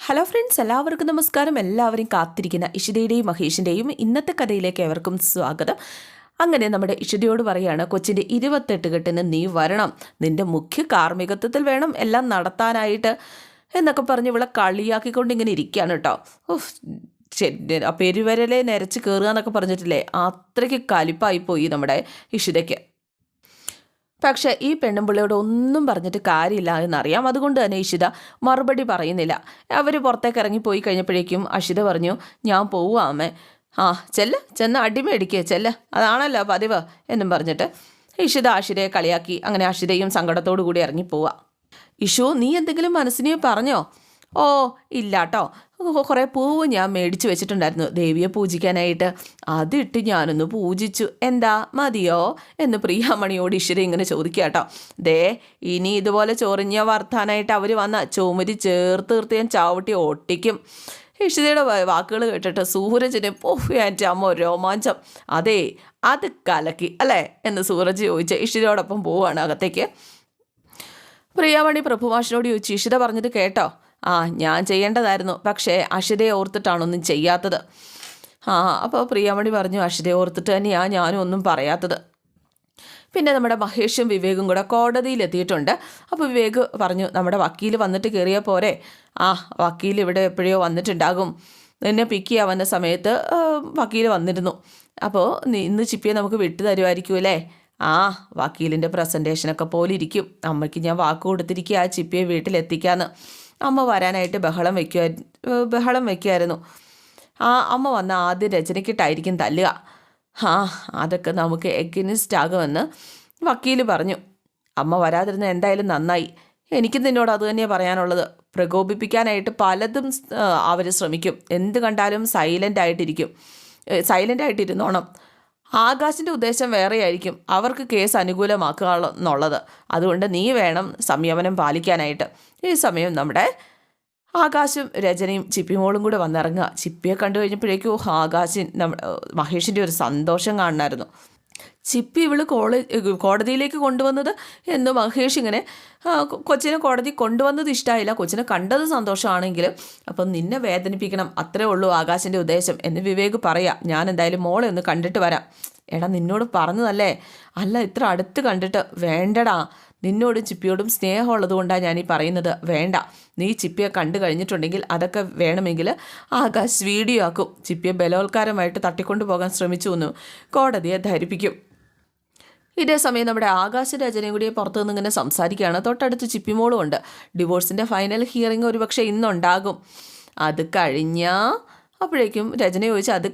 Hello friends, എല്ലാവർക്കും നമസ്കാരം. എല്ലാവരെയും കാത്തിരിക്കുന്ന ഇഷിതയുടെയും മഹേഷിൻ്റെയും ഇന്നത്തെ കഥയിലേക്ക് ഏവർക്കും സ്വാഗതം. അങ്ങനെ നമ്മുടെ ഇഷിതയോട് പറയുകയാണ്, കൊച്ചിൻ്റെ 28 കെട്ടിന് നീ വരണം, നിൻ്റെ മുഖ്യ കാർമ്മികത്വത്തിൽ വേണം എല്ലാം നടത്താനായിട്ട് എന്നൊക്കെ പറഞ്ഞ് ഇവളെ കളിയാക്കിക്കൊണ്ട് ഇങ്ങനെ ഇരിക്കുകയാണ് കേട്ടോ. പെരുവരലെ നിരച്ച് കയറുക എന്നൊക്കെ പറഞ്ഞിട്ടില്ലേ, അത്രയ്ക്ക് കലിപ്പായിപ്പോയി നമ്മുടെ ഇഷിതയ്ക്ക്. പക്ഷേ ഈ പെണ്ണുമ്പിള്ളയോട് ഒന്നും പറഞ്ഞിട്ട് കാര്യമില്ല എന്നറിയാം. അതുകൊണ്ട് തന്നെ ഇഷിത മറുപടി പറയുന്നില്ല. അവർ പുറത്തേക്ക് ഇറങ്ങിപ്പോയി കഴിഞ്ഞപ്പോഴേക്കും അഷിത പറഞ്ഞു, ഞാൻ പോവാ അമ്മേ. ചെന്ന് അടിമേടിക്കേ അതാണല്ലോ പതിവ് എന്നും പറഞ്ഞിട്ട് ഇഷിത അഷിതയെ കളിയാക്കി. അങ്ങനെ അഷിതയും സങ്കടത്തോടു കൂടി ഇറങ്ങിപ്പോവുക. ഇഷു, നീ എന്തെങ്കിലും മനസ്സിനെ പറഞ്ഞോ? ഓ ഇല്ല കേട്ടോ, കുറേ പൂവ് ഞാൻ മേടിച്ച് വെച്ചിട്ടുണ്ടായിരുന്നു ദേവിയെ പൂജിക്കാനായിട്ട്, അതിട്ട് ഞാനൊന്ന് പൂജിച്ചു. എന്താ മതിയോ എന്ന് പ്രിയാമണിയോട് ഇഷിത ഇങ്ങനെ ചോദിക്കുക കേട്ടോ. ഇനി ഇതുപോലെ ചൊറിഞ്ഞ വർത്താനായിട്ട് അവർ വന്ന ചുമരി ചേർത്ത് ഞാൻ ചവിട്ടി ഒട്ടിക്കും. ഇഷിതയുടെ വാക്കുകൾ കേട്ടിട്ട് സൂരജിനെ എൻ്റെ അമ്മ രോമാഞ്ചം. അത് കലക്കി അല്ലേ എന്ന് സൂരജ് ചോദിച്ച് ഇഷിതയോടൊപ്പം പോവുകയാണ് അകത്തേക്ക്. പ്രിയാമണി പ്രഭുമാഷിനോട് ചോദിച്ചു, ഇഷിത പറഞ്ഞത് കേട്ടോ? ഞാൻ ചെയ്യേണ്ടതായിരുന്നു, പക്ഷേ അഷിതയെ ഓർത്തിട്ടാണൊന്നും ചെയ്യാത്തത്. അപ്പോൾ പ്രിയാമണി പറഞ്ഞു, അഷിതയെ ഓർത്തിട്ട് തന്നെയാണ് ഞാനും ഒന്നും പറയാത്തത്. പിന്നെ നമ്മുടെ മഹേഷും വിവേകും കൂടെ കോടതിയിലെത്തിയിട്ടുണ്ട്. അപ്പോൾ വിവേക് പറഞ്ഞു, നമ്മുടെ വക്കീൽ വന്നിട്ട് കയറിയാൽ പോരെ? വക്കീൽ ഇവിടെ എപ്പോഴോ വന്നിട്ടുണ്ടാകും, നിന്നെ പിക്ക് ചെയ്യാൻ വന്ന സമയത്ത് വക്കീൽ വന്നിരുന്നു. അപ്പോൾ ഇന്ന് ചിപ്പിയെ നമുക്ക് വിട്ടു തരുമായിരിക്കുമല്ലേ? വക്കീലിൻ്റെ പ്രസൻറ്റേഷനൊക്കെ പോലെ ഇരിക്കും. അമ്മയ്ക്ക് ഞാൻ വാക്ക് കൊടുത്തിരിക്കുക ആ ചിപ്പിയെ വീട്ടിലെത്തിക്കാമെന്ന്. അമ്മ വരാനായിട്ട് ബഹളം വയ്ക്കുമായിരുന്നു. അമ്മ വന്ന ആദ്യം രചനയ്ക്കിട്ടായിരിക്കും തല്ലുക. അതൊക്കെ നമുക്ക് എഗനിസ്റ്റ് ആകുമെന്ന് വക്കീൽ പറഞ്ഞു. അമ്മ വരാതിരുന്ന എന്തായാലും നന്നായി. എനിക്ക് നിന്നോട് അത് തന്നെയാണ് പറയാനുള്ളത്. പ്രകോപിപ്പിക്കാനായിട്ട് പലതും അവർ ശ്രമിക്കും. എന്ത് കണ്ടാലും സൈലൻ്റ് ആയിട്ടിരുന്നോണം. ആകാശിൻ്റെ ഉദ്ദേശം വേറെയായിരിക്കും, അവർക്ക് കേസ് അനുകൂലമാക്കുക എന്നുള്ളത്. അതുകൊണ്ട് നീ വേണം സംയമനം പാലിക്കാനായിട്ട്. ഈ സമയം നമ്മുടെ ആകാശും രചനയും ചിപ്പിമോളും കൂടെ വന്നിറങ്ങുക. ചിപ്പിയെ കണ്ടു കഴിഞ്ഞപ്പോഴേക്കും മഹേഷിൻ്റെ ഒരു സന്തോഷം കാണണമായിരുന്നു. ചിപ്പി ഇവള് കോടതിയിലേക്ക് കൊണ്ടുവന്നത് എന്ന് മഹേഷ് ഇങ്ങനെ കൊച്ചിനെ കോടതി കൊണ്ടുവന്നത് ഇഷ്ടമായില്ല. കൊച്ചിനെ കണ്ടത് സന്തോഷമാണെങ്കിലും അപ്പം നിന്നെ വേദനിപ്പിക്കണം, അത്രേ ഉള്ളൂ ആകാശിൻ്റെ ഉദ്ദേശം എന്ന് വിവേക് പറയാം. ഞാൻ എന്തായാലും മോളെ ഒന്ന് കണ്ടിട്ട് വരാം. എടാ, നിന്നോട് പറഞ്ഞതല്ലേ? അല്ല, ഇത്ര അടുത്ത് കണ്ടിട്ട് വേണ്ടടാ. നിന്നോടും ചിപ്പിയോടും സ്നേഹമുള്ളത് കൊണ്ടാണ് ഞാനീ പറയുന്നത്. വേണ്ട, നീ ചിപ്പിയെ കണ്ടു കഴിഞ്ഞിട്ടുണ്ടെങ്കിൽ അതൊക്കെ വേണമെങ്കിൽ ആകാശ് വീഡിയോ ആക്കും. ചിപ്പിയെ ബലോത്കാരമായിട്ട് തട്ടിക്കൊണ്ടു പോകാൻ ശ്രമിച്ചു എന്ന് കോടതിയെ ധരിപ്പിക്കും. ഇതേ സമയം നമ്മുടെ ആകാശ രചനയും കൂടി പുറത്തു നിന്ന് ഇങ്ങനെ സംസാരിക്കുകയാണ്. തൊട്ടടുത്ത് ചിപ്പിമോളും ഉണ്ട്. ഡിവോഴ്സിൻ്റെ ഫൈനൽ ഹിയറിംഗ് ഒരുപക്ഷെ ഇന്നുണ്ടാകും. അത് കഴിഞ്ഞാൽ അപ്പോഴേക്കും രചന ചോദിച്ചു, അത്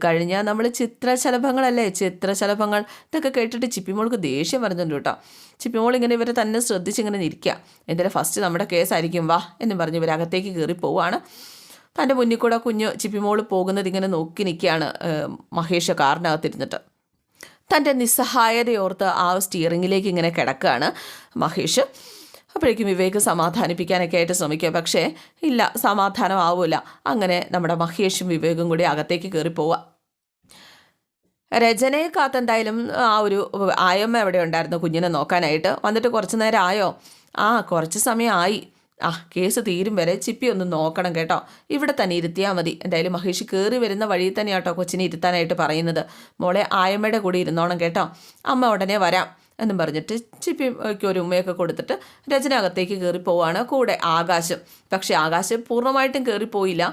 കഴിഞ്ഞാൽ നമ്മൾ ചിത്രശലഭങ്ങളല്ലേ, ചിത്രശലഭങ്ങൾ ഇതൊക്കെ കേട്ടിട്ട് ചിപ്പിമോൾക്ക് ദേഷ്യം വരുന്നുണ്ട് കേട്ടോ. ചിപ്പിമോൾ ഇങ്ങനെ ഇവരെ തന്നെ ശ്രദ്ധിച്ചിങ്ങനെ ഇരിക്കുക. എന്തായാലും ഫസ്റ്റ് നമ്മുടെ കേസായിരിക്കും, വാ എന്ന് പറഞ്ഞ് ഇവരകത്തേക്ക് കയറി പോവുകയാണ്. തൻ്റെ മുന്നിൽ കൂടെ കുഞ്ഞ് ചിപ്പിമോൾ പോകുന്നത് ഇങ്ങനെ നോക്കി നിൽക്കുകയാണ് മഹേഷ് കാറിനകത്തിരുന്നിട്ട്. തൻ്റെ നിസ്സഹായതയോർത്ത് സ്റ്റിയറിങ്ങിലേക്ക് ഇങ്ങനെ കിടക്കുകയാണ് മഹേഷ്. അപ്പോഴേക്കും വിവേക് സമാധാനിപ്പിക്കാനൊക്കെ ആയിട്ട് ശ്രമിക്കുക. പക്ഷേ ഇല്ല, സമാധാനമാവില്ല. അങ്ങനെ നമ്മുടെ മഹേഷും വിവേകും കൂടി അകത്തേക്ക് കയറി പോവുക. രചനയെ കാത്തെന്തായാലും ഒരു ആയമ്മ എവിടെ ഉണ്ടായിരുന്നു കുഞ്ഞിനെ നോക്കാനായിട്ട്. വന്നിട്ട് കുറച്ച് നേരം ആയോ? കുറച്ച് സമയമായി. കേസ് തീരും വരെ ചിപ്പി ഒന്ന് നോക്കണം കേട്ടോ, ഇവിടെ തന്നെ ഇരുത്തിയാൽ മതി. എന്തായാലും മഹേഷ് കയറി വരുന്ന വഴിയിൽ തന്നെയാട്ടോ കൊച്ചിനെ ഇരുത്താനായിട്ട് പറയുന്നത്. മോളെ ആയമ്മയുടെ കൂടി ഇരുന്നോണം കേട്ടോ, അമ്മ ഉടനെ വരാം എന്നും പറഞ്ഞിട്ട് ചിപ്പിക്ക് ഒരു ഉമ്മയൊക്കെ കൊടുത്തിട്ട് രചന അകത്തേക്ക് കയറി പോവാണ്, കൂടെ ആകാശം. പക്ഷേ ആകാശം പൂർണ്ണമായിട്ടും കയറിപ്പോയില്ല.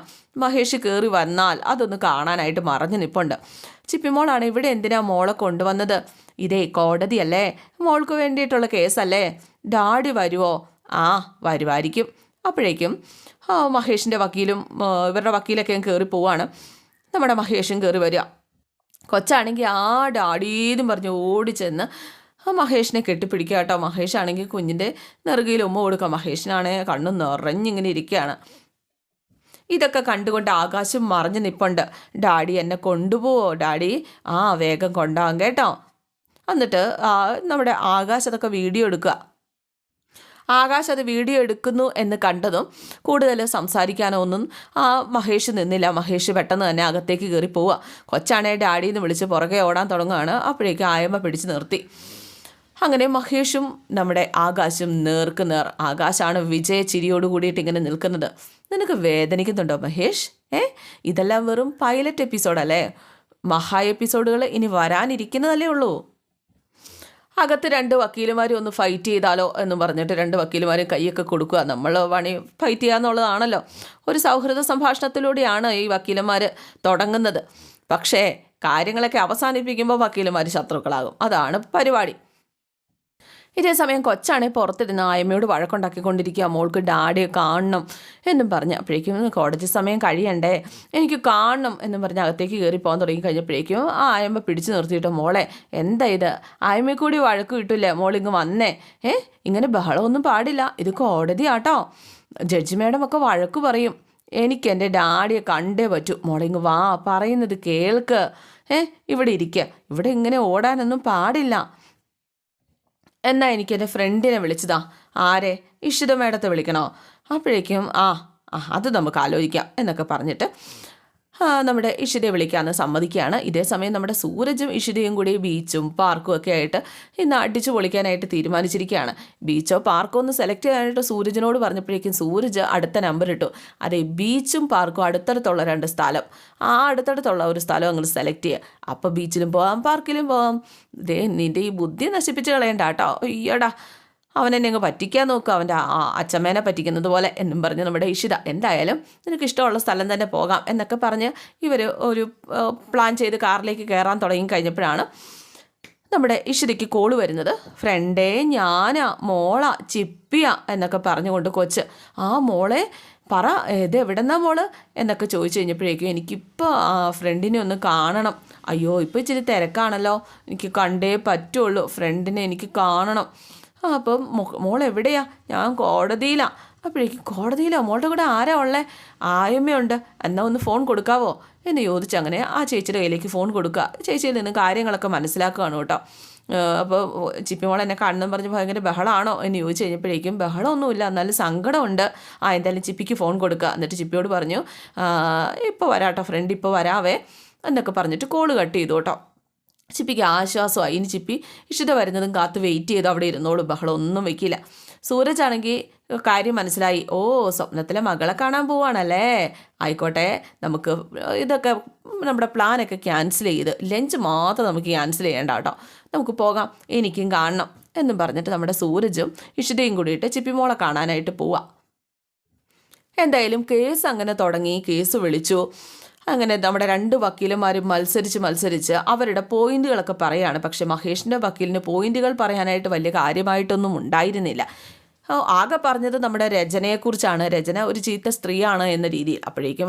മഹേഷ് കയറി വന്നാൽ അതൊന്ന് കാണാനായിട്ട് മറഞ്ഞു നിൽപ്പുണ്ട്. ചിപ്പിമോളാണ്, ഇവിടെ എന്തിനാ മോളെ കൊണ്ടുവന്നത്? ഇതേ കോടതിയല്ലേ, മോൾക്ക് വേണ്ടിയിട്ടുള്ള കേസല്ലേ. ഡാഡി വരുമോ? വരുമായിരിക്കും. അപ്പോഴേക്കും മഹേഷിൻ്റെ വക്കീലും ഇവരുടെ വക്കീലൊക്കെ കയറി പോവാണ്. നമ്മുടെ മഹേഷും കയറി വരിക. കൊച്ചാണെങ്കിൽ ഡാഡീന്നും പറഞ്ഞ് ഓടിച്ചെന്ന് മഹേഷിനെ കെട്ടിപ്പിടിക്കുക കേട്ടോ. മഹേഷാണെങ്കിൽ കുഞ്ഞിൻ്റെ നെറുകയിൽ ഉമ്മ കൊടുക്കുക. മഹേഷിനാണെങ്കിൽ കണ്ണ് നിറഞ്ഞിങ്ങനെ ഇരിക്കുകയാണ്. ഇതൊക്കെ കണ്ടുകൊണ്ട് ആകാശം മറിഞ്ഞ് നിൽപ്പുണ്ട്. ഡാഡി എന്നെ കൊണ്ടുപോവോ ഡാഡി? വേഗം കൊണ്ടുപോകാം കേട്ടോ. എന്നിട്ട് നമ്മുടെ ആകാശ് അതൊക്കെ വീഡിയോ എടുക്കുക. ആകാശ് അത് വീഡിയോ എടുക്കുന്നു എന്ന് കണ്ടതും കൂടുതൽ സംസാരിക്കാനോ ഒന്നും മഹേഷ് നിന്നില്ല. മഹേഷ് പെട്ടെന്ന് തന്നെ അകത്തേക്ക് കയറി പോവുക. കൊച്ചാണേ ഡാഡിന്ന് വിളിച്ച് പുറകെ ഓടാൻ തുടങ്ങുകയാണ്. അപ്പോഴേക്കും ആയമ്മ പിടിച്ച് നിർത്തി. അങ്ങനെ മഹേഷും നമ്മുടെ ആകാശും നേർക്ക് നേർ. ആകാശാണ് വിജയ ചിരിയോട് കൂടിയിട്ട് ഇങ്ങനെ നിൽക്കുന്നത്. നിനക്ക് വേദനിക്കുന്നുണ്ടോ മഹേഷ്? ഇതെല്ലാം വെറും പൈലറ്റ് എപ്പിസോഡല്ലേ? മഹാ എപ്പിസോഡുകൾ ഇനി വരാനിരിക്കുന്നതല്ലേ ഉള്ളൂ. അകത്ത് 2 വക്കീലുമാരും ഒന്ന് ഫൈറ്റ് ചെയ്താലോ എന്ന് പറഞ്ഞിട്ട് 2 വക്കീലുമാരും കൈയൊക്കെ കൊടുക്കുക. നമ്മൾ പണി ഫൈറ്റ് ചെയ്യുക എന്നുള്ളതാണല്ലോ. ഒരു സൗഹൃദ സംഭാഷണത്തിലൂടെയാണ് ഈ വക്കീലന്മാർ തുടങ്ങുന്നത്. പക്ഷേ കാര്യങ്ങളൊക്കെ അവസാനിപ്പിക്കുമ്പോൾ വക്കീലന്മാർ ശത്രുക്കളാകും. അതാണ് പരിപാടി. ഇതേ സമയം കൊച്ചാണെങ്കിൽ പുറത്തിരുന്ന് ആയമ്മയോട് വഴക്കുണ്ടാക്കിക്കൊണ്ടിരിക്കുക. മോൾക്ക് ഡാഡിയെ കാണണം എന്നും പറഞ്ഞ്. അപ്പോഴേക്കും കോടതി സമയം കഴിയണ്ടേ, എനിക്ക് കാണണം എന്നും പറഞ്ഞ് അകത്തേക്ക് കയറി പോകാൻ തുടങ്ങി കഴിഞ്ഞപ്പോഴേക്കും ആ ആയമ്മ പിടിച്ചു നിർത്തിയിട്ട്, മോളെ എന്താ ഇത്? ആയമ്മയെ കൂടി വഴക്ക് കിട്ടില്ലേ? മോളിങ്ങ് വന്നേ. ഇങ്ങനെ ബഹളമൊന്നും പാടില്ല, ഇത് കോടതിയാട്ടോ. ജഡ്ജി മേഡം ഒക്കെ വഴക്ക് പറയും. എനിക്ക് എൻ്റെ ഡാഡിയെ കണ്ടേ പറ്റൂ. മോളിങ്ങ് വാ, പറയുന്നത് കേൾക്ക്. ഇവിടെ ഇരിക്കുക. ഇവിടെ ഇങ്ങനെ ഓടാനൊന്നും പാടില്ല. എന്നാൽ എനിക്ക് എൻ്റെ ഫ്രണ്ടിനെ വിളിച്ചതാ. ആരെ? ഇഷിത മേഡത്തെ വിളിക്കണോ? അപ്പോഴേക്കും അത് നമുക്ക് ആലോചിക്കാം എന്നൊക്കെ പറഞ്ഞിട്ട് നമ്മുടെ ഇഷിതയെ വിളിക്കാമെന്ന് സമ്മതിക്കുകയാണ്. ഇതേ സമയം നമ്മുടെ സൂരജും ഇഷിതയും കൂടി ബീച്ചും പാർക്കും ഒക്കെ ആയിട്ട് ഇന്ന് അടിച്ചു പൊളിക്കാനായിട്ട് തീരുമാനിച്ചിരിക്കുകയാണ്. ബീച്ചോ പാർക്കോ ഒന്ന് സെലക്ട് ചെയ്യാനായിട്ട് സൂരജിനോട് പറഞ്ഞപ്പോഴേക്കും സൂരജ് അടുത്ത നമ്പർ ഇട്ടു. അതെ, ബീച്ചും പാർക്കും അടുത്തടുത്തുള്ള 2 സ്ഥലം, ആ അടുത്തടുത്തുള്ള ഒരു സ്ഥലം അങ്ങ് സെലക്ട് ചെയ്യുക. അപ്പോൾ ബീച്ചിലും പോകാം പാർക്കിലും പോകാം. നിൻ്റെ ഈ ബുദ്ധി നശിപ്പിച്ച് കളയണ്ട കേട്ടോ. അയ്യടാ, അവനെന്നെ അങ്ങ് പറ്റിക്കാൻ നോക്കുക, അവൻ്റെ അച്ഛമ്മേനെ പറ്റിക്കുന്നത് പോലെ എന്നും പറഞ്ഞ് നമ്മുടെ ഇഷിത. എന്തായാലും നിനക്ക് ഇഷ്ടമുള്ള സ്ഥലം തന്നെ പോകാം എന്നൊക്കെ പറഞ്ഞ് ഇവർ ഒരു പ്ലാൻ ചെയ്ത് കാറിലേക്ക് കയറാൻ തുടങ്ങി കഴിഞ്ഞപ്പോഴാണ് നമ്മുടെ ഇഷിതയ്ക്ക് കോള് വരുന്നത്. ഫ്രണ്ടേ ഞാനാ, മോളാ, ചിപ്പിയ എന്നൊക്കെ പറഞ്ഞുകൊണ്ട് കൊച്ച്. മോളെ പറ, ഇത് എവിടെന്നാ മോള് എന്നൊക്കെ ചോദിച്ചു കഴിഞ്ഞപ്പോഴേക്കും എനിക്കിപ്പോൾ ഫ്രണ്ടിനെ ഒന്ന് കാണണം. അയ്യോ ഇപ്പോൾ ഇച്ചിരി തിരക്കാണല്ലോ, എനിക്ക് കണ്ടേ പറ്റുള്ളൂ, ഫ്രണ്ടിനെ എനിക്ക് കാണണം. അപ്പം മോൾ എവിടെയാ? ഞാൻ കോടതിയിലാണ്. അപ്പോഴേക്കും കോടതിയിലോ? മോളുടെ കൂടെ ആരാ ഉള്ളേ? ആയമ്മയുണ്ട്. എന്നാൽ ഒന്ന് ഫോൺ കൊടുക്കാവോ എന്ന് ചോദിച്ചു. അങ്ങനെ ആ ചേച്ചിയുടെ കയ്യിലേക്ക് ഫോൺ കൊടുക്കുക. ചേച്ചിയിൽ നിന്ന് കാര്യങ്ങളൊക്കെ മനസ്സിലാക്കുകയാണ് കേട്ടോ. അപ്പോൾ ചിപ്പിമോൾ എന്നെ കാണുന്നെന്ന് പറഞ്ഞ് ഭയങ്കര ബഹളമാണോ എന്ന് ചോദിച്ചു കഴിഞ്ഞപ്പോഴേക്കും ബഹളമൊന്നുമില്ല, എന്നാലും സങ്കടമുണ്ട്. എന്തായാലും ചിപ്പിക്ക് ഫോൺ കൊടുക്കുക. എന്നിട്ട് ചിപ്പിയോട് പറഞ്ഞു, ഇപ്പോൾ വരാട്ടോ ഫ്രണ്ട്, ഇപ്പോൾ വരാവേ എന്നൊക്കെ പറഞ്ഞിട്ട് കോള് കട്ട് ചെയ്തു കേട്ടോ. ചിപ്പിക്ക് ആശ്വാസമായി. ഇനി ചിപ്പി ഇഷിത വരുന്നതും കാത്ത് വെയിറ്റ് ചെയ്ത് അവിടെ ഇരുന്നോളൂ, ബഹളം ഒന്നും വെക്കില്ല. സൂരജ് ആണെങ്കിൽ കാര്യം മനസ്സിലായി. സ്വപ്നത്തിലെ മകളെ കാണാൻ പോവാണല്ലേ, ആയിക്കോട്ടെ, നമുക്ക് ഇതൊക്കെ നമ്മുടെ പ്ലാനൊക്കെ ക്യാൻസൽ ചെയ്ത് ലഞ്ച് മാത്രം നമുക്ക് ക്യാൻസൽ ചെയ്യേണ്ട കേട്ടോ, നമുക്ക് പോകാം, എനിക്കും കാണണം എന്നും പറഞ്ഞിട്ട് നമ്മുടെ സൂരജും ഇഷിതയും കൂടിയിട്ട് ചിപ്പിമോളെ കാണാനായിട്ട് പോവാം. എന്തായാലും കേസ് അങ്ങനെ തുടങ്ങി. കേസ് വിളിച്ചു. അങ്ങനെ നമ്മുടെ 2 വക്കീലന്മാരും മത്സരിച്ച് അവരുടെ പോയിന്റുകളൊക്കെ പറയുകയാണ്. പക്ഷേ മഹേഷിൻ്റെ വക്കീലിന് പോയിന്റുകൾ പറയാനായിട്ട് വലിയ കാര്യമായിട്ടൊന്നും ഉണ്ടായിരുന്നില്ല. ആകെ പറഞ്ഞത് നമ്മുടെ രചനയെക്കുറിച്ചാണ്. രചന ഒരു ചീത്ത സ്ത്രീയാണ് എന്ന രീതിയിൽ. അപ്പോഴേക്കും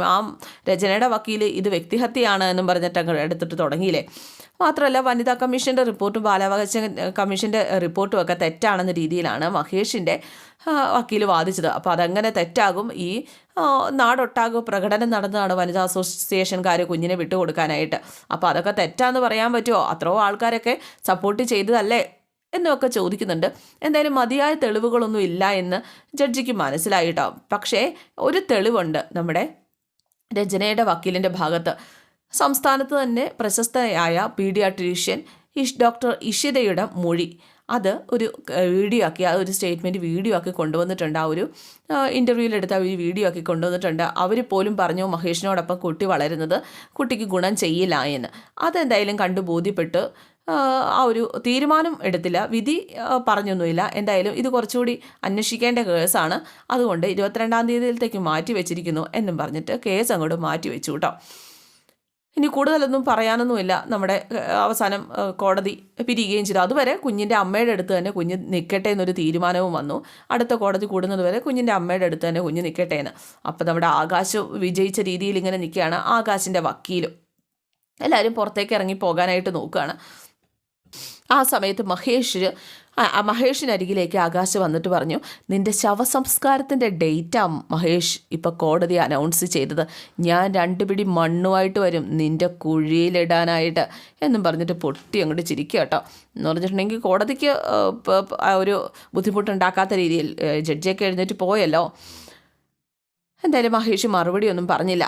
രചനയുടെ വക്കീൽ ഇത് വ്യക്തിഹത്യയാണ് എന്നും പറഞ്ഞിട്ട് അങ്ങ് എടുത്തിട്ട് തുടങ്ങിയില്ലേ. മാത്രമല്ല വനിതാ കമ്മീഷൻ്റെ റിപ്പോർട്ടും ബാലാവകാശ കമ്മീഷൻ്റെ റിപ്പോർട്ടും ഒക്കെ തെറ്റാണെന്ന രീതിയിലാണ് മഹേഷിൻ്റെ വക്കീൽ വാദിച്ചത്. അപ്പോൾ അതങ്ങനെ തെറ്റാകും. ഈ നാടൊട്ടാകെ പ്രകടനം നടന്നതാണ് വനിതാ അസോസിയേഷൻകാർ കുഞ്ഞിനെ വിട്ടുകൊടുക്കാനായിട്ട്. അപ്പോൾ അതൊക്കെ തെറ്റാന്ന് പറയാൻ പറ്റുമോ? അത്രയോ ആൾക്കാരൊക്കെ സപ്പോർട്ട് ചെയ്തതല്ലേ എന്നൊക്കെ ചോദിക്കുന്നുണ്ട്. എന്തായാലും മതിയായ തെളിവുകളൊന്നും ഇല്ല എന്ന് ജഡ്ജിക്ക് മനസ്സിലായിട്ടോ. പക്ഷേ ഒരു തെളിവുണ്ട് നമ്മുടെ രചനയുടെ വക്കീലിൻ്റെ ഭാഗത്ത്. സംസ്ഥാനത്ത് തന്നെ പ്രശസ്തയായ പീഡിയാട്രീഷ്യൻ ഡോക്ടർ ഇഷിതയുടെ മൊഴി അത് ഒരു വീഡിയോ ആക്കി, ആ ഒരു സ്റ്റേറ്റ്മെൻറ്റ് വീഡിയോ ആക്കി കൊണ്ടുവന്നിട്ടുണ്ട്. ആ ഒരു ഇൻ്റർവ്യൂവിലെടുത്ത് അവർ വീഡിയോ ആക്കി കൊണ്ടുവന്നിട്ടുണ്ട്. അവർ പോലും പറഞ്ഞു മഹേഷിനോടൊപ്പം കുട്ടി വളരുന്നത് കുട്ടിക്ക് ഗുണം ചെയ്യില്ല എന്ന്. അതെന്തായാലും കണ്ടു ബോധ്യപ്പെട്ട് ആ ഒരു തീരുമാനം എടുത്തില്ല, വിധി പറഞ്ഞൊന്നുമില്ല. എന്തായാലും ഇത് കുറച്ചുകൂടി അന്വേഷിക്കേണ്ട കേസാണ്, അതുകൊണ്ട് 22-ാം തീയതിയിലത്തേക്ക് മാറ്റി വെച്ചിരിക്കുന്നു എന്നും പറഞ്ഞിട്ട് കേസ് അങ്ങോട്ട് മാറ്റി വെച്ചു കേട്ടോ. ഇനി കൂടുതലൊന്നും പറയാനൊന്നുമില്ല. നമ്മുടെ അവസാനം കോടതി പിരിയുകയും ചെയ്തു. അതുവരെ കുഞ്ഞിൻ്റെ അമ്മയുടെ അടുത്ത് തന്നെ കുഞ്ഞ് നിൽക്കട്ടെ എന്നൊരു തീരുമാനവും വന്നു. അടുത്ത കോടതി കൂടുന്നത് വരെ കുഞ്ഞിൻ്റെ അമ്മയുടെ അടുത്ത് തന്നെ കുഞ്ഞ് നിൽക്കട്ടെ എന്ന്. അപ്പോൾ നമ്മുടെ ആകാശ് വിജയിച്ച രീതിയിൽ ഇങ്ങനെ നിൽക്കുകയാണ്. ആകാശിൻ്റെ വക്കീലും എല്ലാവരും പുറത്തേക്ക് ഇറങ്ങി പോകാനായിട്ട് നോക്കുകയാണ്. ആ സമയത്ത് മഹേഷിനരികിലേക്ക് ആകാശ് വന്നിട്ട് പറഞ്ഞു, നിൻ്റെ ശവസംസ്കാരത്തിൻ്റെ ഡേറ്റാ മഹേഷ് ഇപ്പോൾ കോടതി അനൗൺസ് ചെയ്തത്. ഞാൻ 2 പിടി മണ്ണുമായിട്ട് വരും നിൻ്റെ കുഴിയിലിടാനായിട്ട് എന്നും പറഞ്ഞിട്ട് പൊട്ടി അങ്ങോട്ട് ചിരിക്കുക കേട്ടോ. എന്ന് പറഞ്ഞിട്ടുണ്ടെങ്കിൽ കോടതിക്ക് ഒരു ബുദ്ധിമുട്ടുണ്ടാക്കാത്ത രീതിയിൽ ജഡ്ജിയൊക്കെ എഴുന്നേറ്റ് പോയല്ലോ. എന്തായാലും മഹേഷ് മറുപടി ഒന്നും പറഞ്ഞില്ല.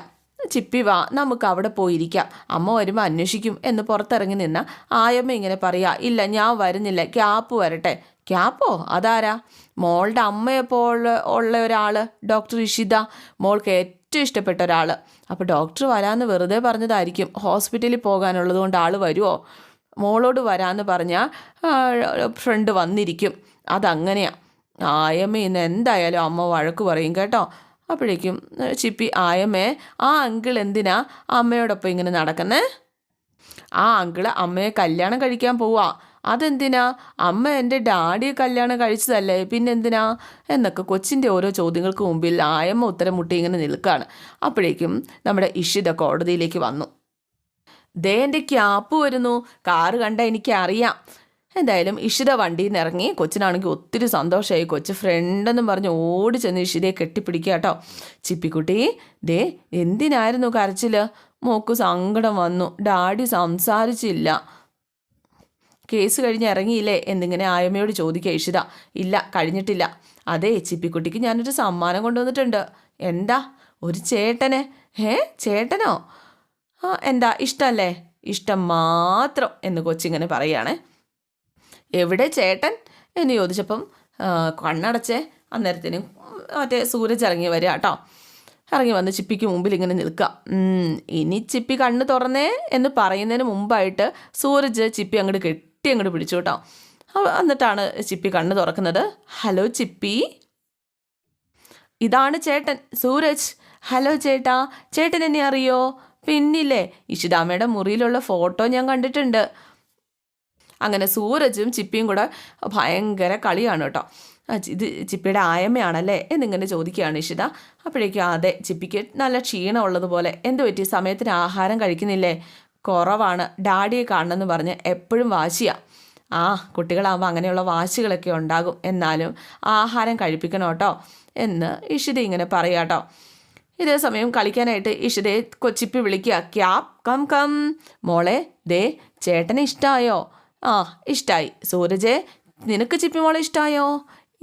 ചിപ്പി വാ, നമുക്ക് അവിടെ പോയിരിക്കാം, അമ്മ വരുമ്പോൾ അന്വേഷിക്കും എന്ന് പുറത്തിറങ്ങി നിന്ന ആയമ്മ ഇങ്ങനെ പറയാ, ഇല്ല ഞാൻ വരുന്നില്ല, ക്യാപ്പ് വരട്ടെ. ക്യാപ്പോ? അതാരാ? മോളുടെ അമ്മയെപ്പോൾ ഉള്ള ഒരാൾ, ഡോക്ടർ ഇഷിത, മോൾക്ക് ഏറ്റവും ഇഷ്ടപ്പെട്ട ഒരാൾ. അപ്പോൾ ഡോക്ടർ വരാമെന്ന് വെറുതെ പറഞ്ഞതായിരിക്കും, ഹോസ്പിറ്റലിൽ പോകാനുള്ളത് കൊണ്ട് ആൾ വരുമോ? മോളോട് വരാമെന്ന് പറഞ്ഞാൽ ഫ്രണ്ട് വന്നിരിക്കും, അതങ്ങനെയാണ്. ആയമ്മ ഇന്ന് എന്തായാലും അമ്മ വഴക്ക് പറയും കേട്ടോ. അപ്പോഴേക്കും ചിപ്പി, ആയമ്മേ, ആ അങ്കിൾ എന്തിനാ അമ്മയോടൊപ്പം ഇങ്ങനെ നടക്കുന്നേ? ആ അങ്കിള് അമ്മയെ കല്യാണം കഴിക്കാൻ പോവാ. അതെന്തിനാ? അമ്മ എൻ്റെ ഡാഡിയെ കല്യാണം കഴിച്ചതല്ലേ, പിന്നെന്തിനാ എന്നൊക്കെ കൊച്ചിൻ്റെ ഓരോ ചോദ്യങ്ങൾക്ക് മുമ്പിൽ ആയമ്മ ഉത്തരം മുട്ടി ഇങ്ങനെ നിൽക്കുകയാണ്. അപ്പോഴേക്കും നമ്മുടെ ഇഷിത കോടതിയിലേക്ക് വന്നു. ദേ എൻ്റെ ക്യാപ്പ് വരുന്നു, കാറ് കണ്ട എനിക്കറിയാം. എന്തായാലും ഇഷിത വണ്ടിയിൽ നിന്ന് ഇറങ്ങി. കൊച്ചിനാണെങ്കിൽ ഒത്തിരി സന്തോഷമായി. കൊച്ച് ഫ്രണ്ടെന്നും പറഞ്ഞ് ഓടി ചെന്ന് ഇഷിതയെ കെട്ടിപ്പിടിക്കുക കേട്ടോ. ചിപ്പിക്കുട്ടി, ദേ എന്തിനായിരുന്നു കരച്ചിൽ? മോക്ക് സങ്കടം വന്നു, ഡാഡി സംസാരിച്ചില്ല. കേസ് കഴിഞ്ഞ് ഇറങ്ങിയില്ലേ എന്നിങ്ങനെ ആയമ്മയോട് ചോദിക്കുക ഇഷിത. ഇല്ല, കഴിഞ്ഞിട്ടില്ല. അതെ, ചിപ്പിക്കുട്ടിക്ക് ഞാനൊരു സമ്മാനം കൊണ്ടുവന്നിട്ടുണ്ട്. എന്താ? ഒരു ചേട്ടനെ. ചേട്ടനോ? എന്താ, ഇഷ്ടമല്ലേ? ഇഷ്ടം മാത്രം എന്ന് കൊച്ചിങ്ങനെ പറയുകയാണേ. എവിടെ ചേട്ടൻ എന്ന് ചോദിച്ചപ്പം കണ്ണടച്ചേ. അന്നേരത്തിനും മറ്റേ സൂരജ് ഇറങ്ങി വരിക കേട്ടോ. ഇറങ്ങി വന്ന് ചിപ്പിക്ക് മുമ്പിൽ ഇങ്ങനെ നിൽക്കുക. ഇനി ചിപ്പി കണ്ണ് തുറന്നേ എന്ന് പറയുന്നതിന് മുമ്പായിട്ട് സൂരജ് ചിപ്പി അങ്ങോട്ട് പിടിച്ചു കേട്ടോ. എന്നിട്ടാണ് ചിപ്പി കണ്ണ് തുറക്കുന്നത്. ഹലോ ചിപ്പി, ഇതാണ് ചേട്ടൻ സൂരജ്. ഹലോ ചേട്ടാ, ചേട്ടൻ എന്നെ അറിയോ? പിന്നില്ലേ, ഇഷിതാമ്മയുടെ മുറിയിലുള്ള ഫോട്ടോ ഞാൻ കണ്ടിട്ടുണ്ട്. അങ്ങനെ സൂരജും ചിപ്പിയും കൂടെ ഭയങ്കര കളിയാണ് കേട്ടോ. ഇത് ചിപ്പിയുടെ ആയമ്മയാണല്ലേ എന്നിങ്ങനെ ചോദിക്കുകയാണ് ഇഷിത. അപ്പോഴേക്കും അതെ, ചിപ്പിക്ക് നല്ല ക്ഷീണം ഉള്ളതുപോലെ. എന്ത് പറ്റി, സമയത്തിന് ആഹാരം കഴിക്കുന്നില്ലേ? കുറവാണ്, ഡാഡിയെ കാണണമെന്ന് പറഞ്ഞ് എപ്പോഴും വാശിയാണ്. കുട്ടികളാകുമ്പോൾ അങ്ങനെയുള്ള വാശികളൊക്കെ ഉണ്ടാകും, എന്നാലും ആഹാരം കഴിപ്പിക്കണം കേട്ടോ എന്ന് ഇഷിത ഇങ്ങനെ പറയാം കേട്ടോ. ഇതേ സമയം കളിക്കാനായിട്ട് ഇഷിതയെ ചിപ്പി വിളിക്കുക. ക്യാപ് കം കം. മോളെ, ദേ ചേട്ടനെ ഇഷ്ടമായോ? ഇഷ്ടമായി. സൂരജെ, നിനക്ക് ചിപ്പി മോളെ ഇഷ്ടമായോ?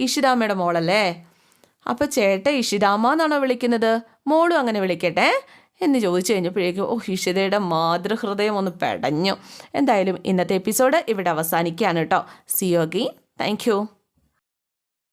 ഇഷിതാമ്മയുടെ മോളല്ലേ? അപ്പോൾ ചേട്ടൻ ഇഷിതാമ്മ എന്നാണോ വിളിക്കുന്നത്? മോളും അങ്ങനെ വിളിക്കട്ടെ എന്ന് ചോദിച്ചു കഴിഞ്ഞപ്പോഴേക്കും ഇഷിതയുടെ മാതൃഹൃദയം ഒന്ന് പെടഞ്ഞു. എന്തായാലും ഇന്നത്തെ എപ്പിസോഡ് ഇവിടെ അവസാനിക്കുകയാണ് കേട്ടോ. C you again. Thank you.